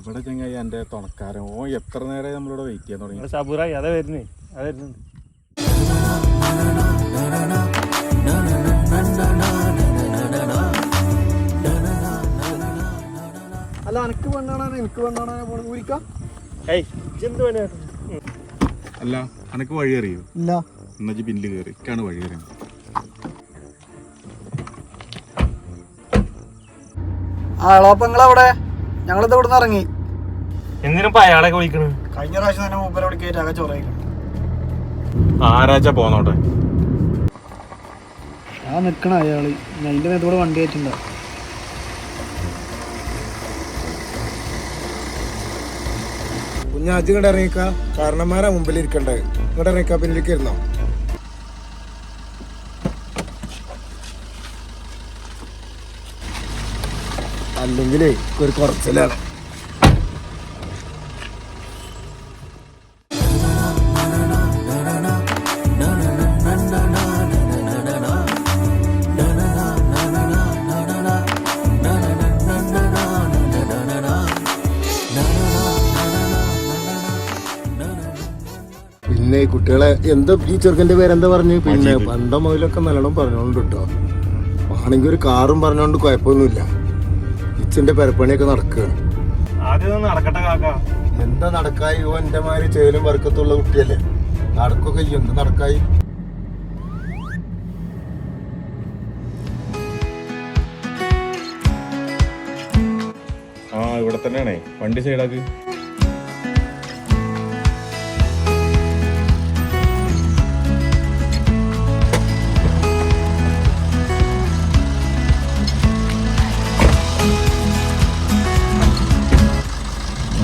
ഇവിടെ ചങ്ങായി എൻ്റെ തുണക്കാരൻ ഓ എത്ര നേരമായി നമ്മളിവിടെ വെയിറ്റ് ചെയ്യാൻ തുടങ്ങി. സബൂറായി അതാ വരുന്നേ, അത് വരുന്നുണ്ട്. അല്ല എനിക്ക് പെണ്ണാണോ എനിക്ക് പെണ്ണാണോ പോണത് ഊരിക്കാം? അല്ല അനക്ക് വഴി അറിയോ? ഇല്ല. എന്നാ ബില്ല് കയറി ഇക്കാണ് വഴി അറിയുന്നത്. ആളാപ്പങ്ങളവിടെ ഞങ്ങളിത് ഇവിടെ നിന്ന് ഇറങ്ങി. എന്തിനാ അയാളൊക്കെ വിളിക്കണ്? കഴിഞ്ഞ പ്രാവശ്യം തന്നെ മൂപ്പരെ വിളിക്കായിട്ട് ആകെ ചൊറയിക്കണം. ആരാച്ചാ പോന്നോട്ടെ. ആ നിൽക്കണ അയാള് അതിന്റെ നേരത്തോടെ വണ്ടി ആയിട്ടുണ്ടാവും. കുഞ്ഞാജ് ഇങ്ങോട്ട് ഇറങ്ങിക്ക, കാരണന്മാരാ മുമ്പിൽ ഇരിക്കണ്ടേ. ഇങ്ങോട്ട് ഇറങ്ങിക്ക, പിന്നിലേക്ക് ഇരുന്നോ. അല്ലെങ്കിലേ ഒരു കുറച്ചിലാണ്. പിന്നെ ഈ കുട്ടികളെ എന്താ ഈ ചെറുക്കന്റെ പേരെന്താ പറഞ്ഞു? പിന്നെ പണ്ട മുതലൊക്കെ നല്ലോണം പറഞ്ഞോണ്ട് കേട്ടോ. ആണെങ്കിൽ ഒരു കാറും പറഞ്ഞോണ്ട് കുഴപ്പമൊന്നുമില്ല. ഇച്ചിന്റെ പെരപ്പണിയൊക്കെ നടക്കുകയാണ്. എന്താ നടക്കായി? ഓ എന്റെ മാതിരി ചേലും വർക്കത്തുള്ള കുട്ടിയല്ലേ, നടക്കൊക്കെ എന്ത് നടക്കായി? ആ ഇവിടെ തന്നെയാണേ, വണ്ടി സൈഡാക്ക്.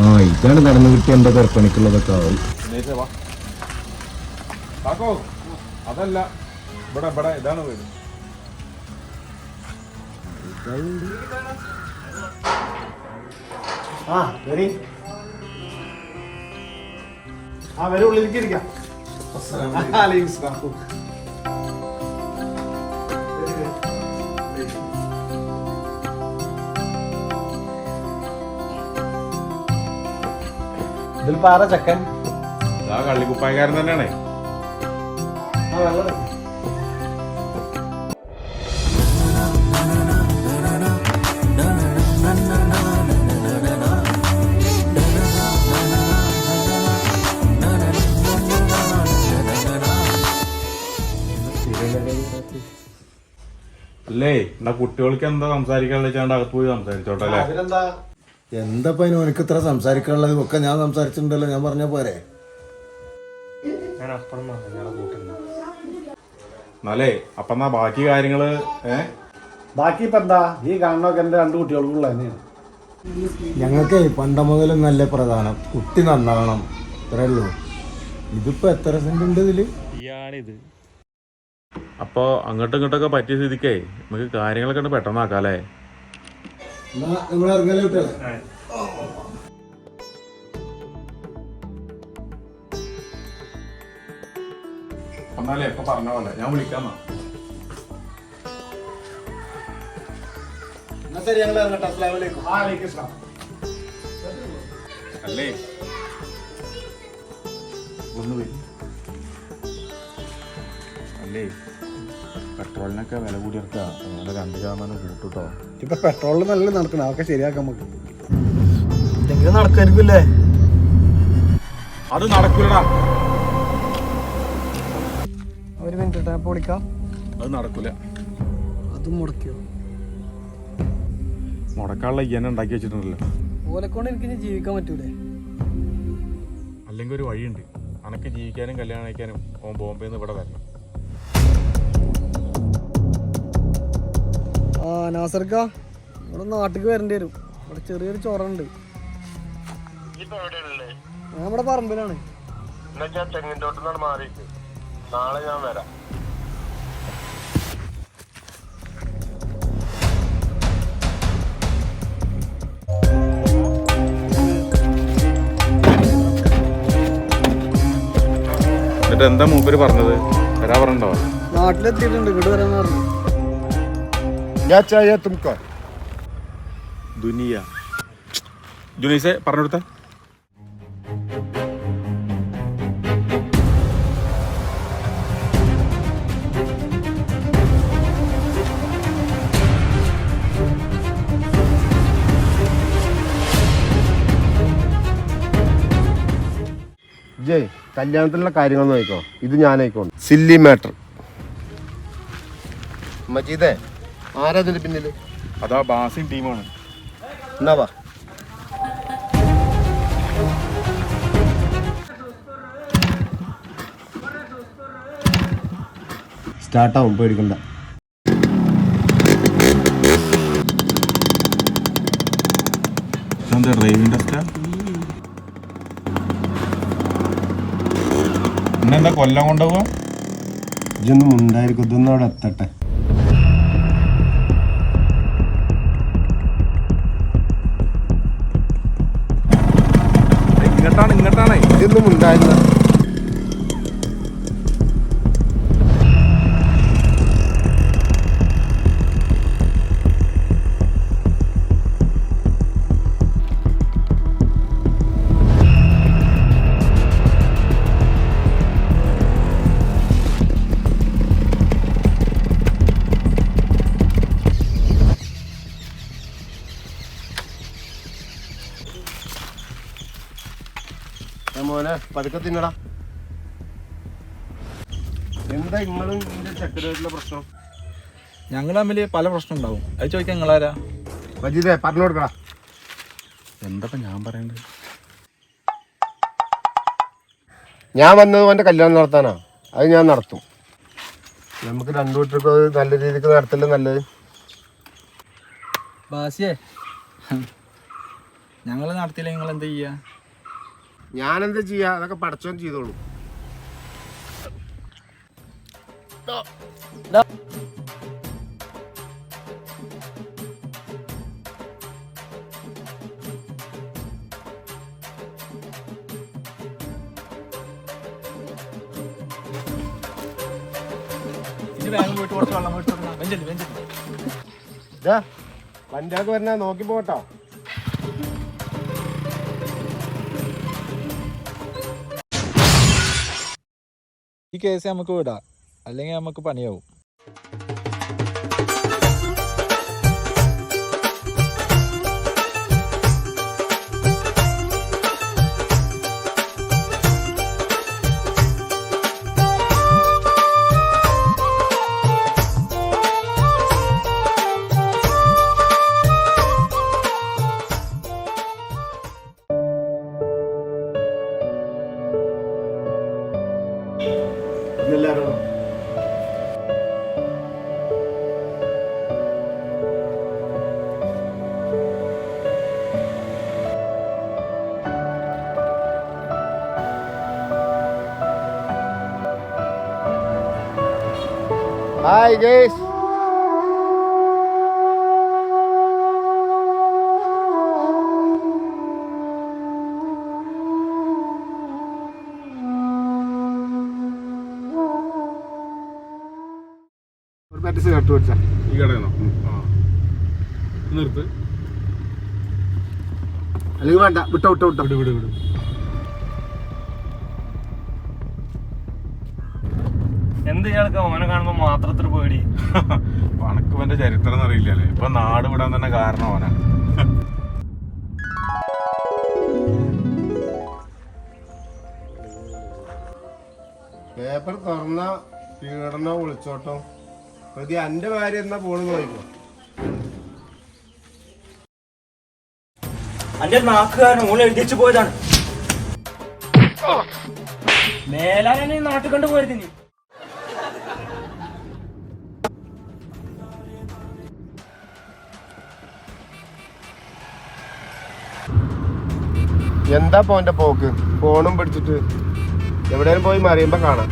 ആ ഇതാണ് നടന്നു കിട്ടിയ എന്റെ പെരപ്പണിക്കുള്ളതൊക്കെ ആവും. അതല്ല ഇവിടെ ഇവിടെ ഇതാണ് വീട്. വരെ ഉള്ളിലേക്ക് ഇരിക്കാം. ഇതിൽ പാറ ചക്കൻ ആ കള്ളിക്കുപ്പായക്കാരൻ തന്നെയാണേ. അല്ലേ എന്നാ കുട്ടികൾക്ക് എന്താ സംസാരിക്കാനുള്ള വെച്ചാണ്ട് അകത്ത് പോയി സംസാരിച്ചോട്ടെ അല്ലേ? എന്താ എനിക്ക് ഇത്ര സംസാരിക്കാനുള്ളത്? ഒക്കെ ഞാൻ സംസാരിച്ചിട്ടുണ്ടല്ലോ, ഞാൻ പറഞ്ഞ പോരെ. എന്നാലേ അപ്പൊ എന്നാ ബാക്കി കാര്യങ്ങള് ബാക്കി ഇപ്പൊ എന്താ ഈ കാണുന്നൊക്കെ എന്റെ രണ്ട് കുട്ടികൾക്കുള്ള തന്നെയാണ്. ഞങ്ങൾക്ക് പണ്ട മുതലും നല്ല പ്രധാനം കുട്ടി നന്നാവണം, ഇത്രേ ഉള്ളൂ. ഇതിപ്പോ എത്ര സെന്റ് ഉണ്ട് ഇതില്? ഇയാളിത് അപ്പൊ അങ്ങോട്ടും ഇങ്ങോട്ടൊക്കെ പറ്റിയ സ്ഥിതിക്കേ നമുക്ക് കാര്യങ്ങളൊക്കെ ഉണ്ട് പെട്ടെന്നാക്കാം അല്ലേ? നമ്മൾ ഇറങ്ങല്ലേ കുട്ടികളെ? എന്നാലേ ഇപ്പൊ പറഞ്ഞ പോലെ ഞാൻ വിളിക്കാന്നാ. ശരി, ഞങ്ങൾ ഇറങ്ങട്ടെ. അസ്സലാമു അലൈക്കും. അല്ലേ ഒന്ന് വരും. അല്ലേ പെട്രോളിനൊക്കെ വില കൂടി ഇറക്കുക, അങ്ങനെ 2% കൂട്ടോ. ഇപ്പൊ പെട്രോളിൽ നല്ല നടക്കണം, അതൊക്കെ ശരിയാക്കാൻ നമുക്ക് എന്തെങ്കിലും നടക്കായിരിക്കില്ലേ? അത് നടക്കൂലടാ. ഒരു മിനിറ്റ് പൊളിക്കാം. അത് നടക്കൂല. അതും മുടക്കിയോ? മുടക്കാനുള്ള ഇയ്യനെ ഉണ്ടാക്കി വെച്ചിട്ടുണ്ടല്ലോ. ഓലെക്കൊണ്ട് എനിക്ക് ജീവിക്കാൻ പറ്റൂലേ? അല്ലെങ്കിൽ ഒരു വഴിയുണ്ട്, അനക്ക് ജീവിക്കാനും കല്യാണം കഴിക്കാനും ഓൻ ബോംബെയിൽ നിന്ന് ഇവിടെ വരണം. ആ നാസർക്ക, ഇവിടെ നാട്ടിക്ക് വരേണ്ടി വരും. ഇവിടെ ചെറിയൊരു ചൊറുണ്ട്. ഞാൻ ഇവിടെ പറമ്പിലാണ്. തെങ്ങിൻതോട്ടുന്നാണ് മാറിയിട്ട് നാളെ ഞാൻ വരാം. എന്നിട്ട് എന്താ മൂപ്പര് പറഞ്ഞത്? വരാ പറഞ്ഞോ? നാട്ടിലെത്തിയിട്ടുണ്ട്, ഇങ്ങോട്ട് വരാന്ന് പറഞ്ഞു. क्या चाहिए तुमको? दुनिया ജുനൈസെ പറഞ്ഞെടുത്ത ജയ് കല്യാണത്തിലുള്ള കാര്യങ്ങൾ നോക്കോ, ഇത് ഞാനായിക്കോണ്ട്. Silly matter. മജീദേ, ആരാ ഇതിന്റെ പിന്നില്? അതാ ബാസിൻ ടീമാണ്. എന്നാ വാ. സ്റ്റാർട്ടാവും, പേടിക്കണ്ട. എന്താ ഡ്രൈവിംഗ് ടെസ്റ്റാ? ഇന്നെന്താ കൊല്ലം കൊണ്ടുപോവാ? ഇതൊന്നും ഉണ്ടായിരിക്കും, ഇതൊന്നും അവിടെ എത്തട്ടെ. ഇങ്ങോട്ടാണ് ഇതൊന്നും ഉണ്ടായിരുന്ന. മോനെ പതുക്കെ തിന്നടാ. എന്താ നിങ്ങളും ഇതിന്റെ ചക്കരമായിട്ടുള്ള പ്രശ്നം? ഞങ്ങൾ തമ്മിൽ പല പ്രശ്നം ഉണ്ടാവും. അത് ചോദിക്കാൻ നിങ്ങളാരാ? മജീദേ, പറഞ്ഞു കൊടുക്കടാ. എന്താ ഞാൻ പറയണ്ടത്? ഞാൻ വന്നത് അവൻ്റെ കല്യാണം നടത്താനാ. അത് ഞാൻ നടത്തും. നമുക്ക് രണ്ടു കൂട്ടർക്കും അത് നല്ല രീതിക്ക് നടത്തല്ലേ നല്ലത്. ബാസിയേ, ഞങ്ങൾ നടത്തിയില്ലെങ്കിൽ നിങ്ങൾ എന്താ ചെയ്യാ? ഞാനെന്താ ചെയ്യാ? അതൊക്കെ പടച്ചോൻ ചെയ്തോളൂ. വേഗം പോയിട്ട് കുറച്ച് വെള്ളം പോയിട്ട് പഞ്ചായത്ത് വരണ നോക്കി പോട്ടോ. ഈ കേസ് നമുക്ക് വിടാം, അല്ലെങ്കിൽ നമുക്ക് പണിയാവും. എല്ലാവരോടും ഹായ് ഗൈസ്. ഒരു പാറ്റ് സിഗരറ്റ് വെച്ചാ ഈ കടയാണോ? നിർത്ത്. അല്ലെങ്കിൽ വേണ്ട, വിട്ടോ വിട്ടോ വിട്ടോ. വിട്. എന്ത് ഇയാൾക്ക് ഓനെ കാണുമ്പോ മാത്രത്തിൽ പേടി? പണക്ക് അവന്റെ ചരിത്രം എന്നറിയില്ലല്ലേ. ഇപ്പൊ നാട് വിടാൻ തന്നെ കാരണം അവനാ. പേപ്പർ തുറന്ന പീഡനോ വിളിച്ചോട്ടോ പ്രതി എന്റെ ഭാര്യ എന്നാ പോണെന്ന് നോക്കോ. അന്റെ നാക്കുകാരൻ ഓളെ എഴുതിച്ചു പോയതാണ്. മേലാനെ നാട്ടിൽ കണ്ടു പോയത് നീ. എന്താ പോന്റെ പോക്ക്? ഫോണും പിടിച്ചിട്ട് എവിടെയും പോയി മറിയുമ്പോ കാണാം.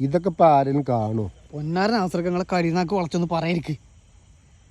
ഇതൊക്കെ ഇപ്പൊ ആരെങ്കിലും കാണോ? പൊന്നാരൻ അവസരങ്ങളെ കഴിയുന്നാക്ക് വളച്ചൊന്ന് പറയായിരിക്കും.